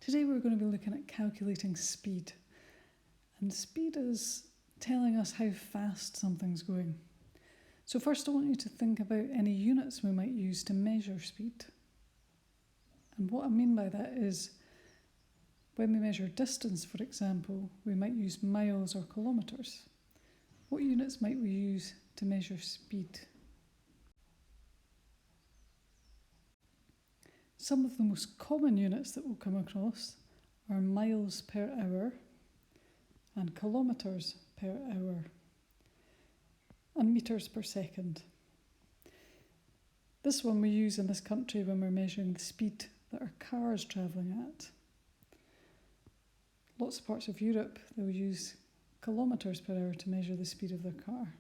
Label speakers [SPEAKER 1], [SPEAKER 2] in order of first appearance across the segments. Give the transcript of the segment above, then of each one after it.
[SPEAKER 1] Today we're going to be looking at calculating speed. And speed is telling us how fast something's going. So first I want you to think about any units we might use to measure speed. And what I mean by that is when we measure distance, for example, we might use miles or kilometres. What units might we use to measure speed? Some of the most common units that we'll come across are miles per hour and kilometres per hour and metres per second. This one we use in this country when we're measuring the speed that our car's travelling at. Lots of parts of Europe, they'll use kilometres per hour to measure the speed of their car.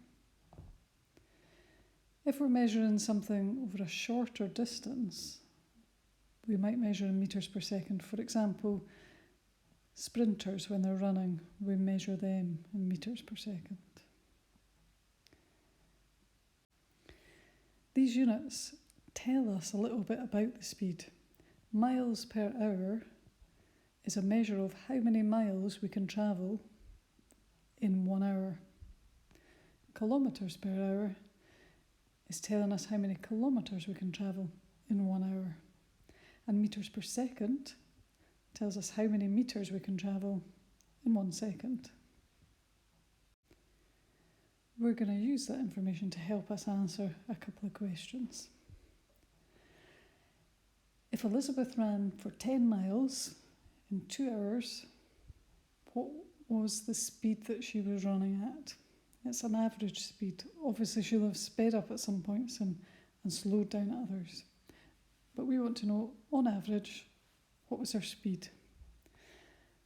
[SPEAKER 1] If we're measuring something over a shorter distance, we might measure in metres per second. For example, sprinters, when they're running, we measure them in metres per second. These units tell us a little bit about the speed. Miles per hour is a measure of how many miles we can travel in 1 hour. Kilometres per hour is telling us how many kilometres we can travel in 1 hour. And metres per second tells us how many metres we can travel in 1 second. We're going to use that information to help us answer a couple of questions. If Elizabeth ran for 10 miles in 2 hours, what was the speed that she was running at? It's an average speed. Obviously she'll have sped up at some points and slowed down at others. But we want to know, on average, what was her speed?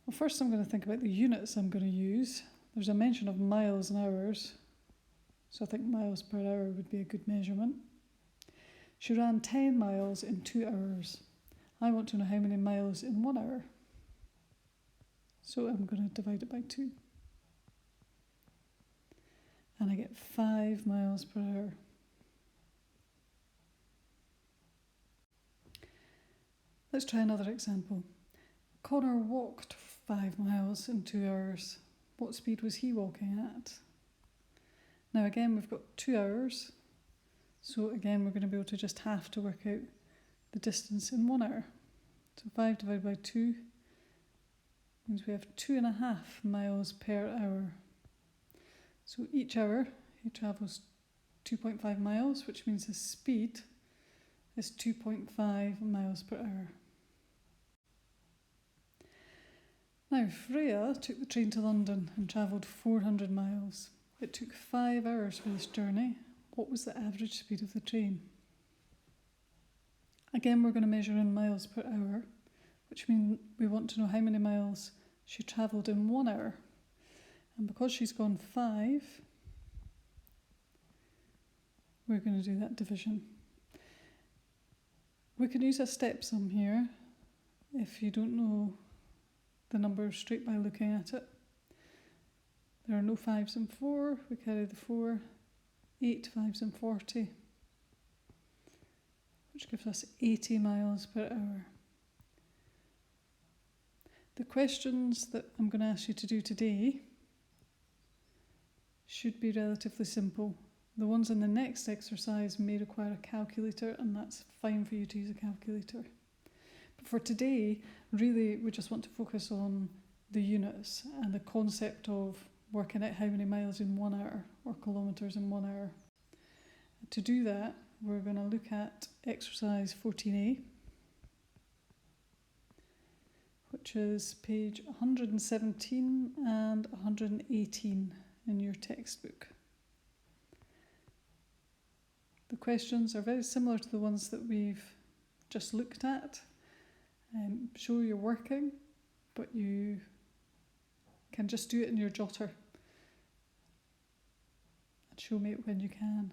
[SPEAKER 1] Well, first I'm going to think about the units I'm going to use. There's a mention of miles and hours, so I think miles per hour would be a good measurement. She ran 10 miles in 2 hours. I want to know how many miles in 1 hour. So I'm going to divide it by 2. And I get 5 miles per hour. Let's try another example. Connor walked 5 miles in 2 hours. What speed was he walking at? Now again, we've got 2 hours. So again, we're going to be able to just have to work out the distance in 1 hour. So 5 divided by 2 means we have 2.5 miles per hour. So each hour he travels 2.5 miles, which means his speed is 2.5 miles per hour. Now, Freya took the train to London and travelled 400 miles. It took 5 hours for this journey. What was the average speed of the train? Again, we're going to measure in miles per hour, which means we want to know how many miles she travelled in 1 hour. And because she's gone 5, we're going to do that division. We can use a step sum here if you don't know the number straight by looking at it. There are no 5s in 4, we carry the 4, 8 5s in 40, which gives us 80 miles per hour. The questions that I'm going to ask you to do today should be relatively simple. The ones in the next exercise may require a calculator, and that's fine for you to use a calculator. But for today, really we just want to focus on the units and the concept of working out how many miles in 1 hour or kilometres in 1 hour. To do that, we're going to look at exercise 14a, which is page 117 and 118 in your textbook. The questions are very similar to the ones that we've just looked at. Show you're working, but you can just do it in your jotter. And show me it when you can.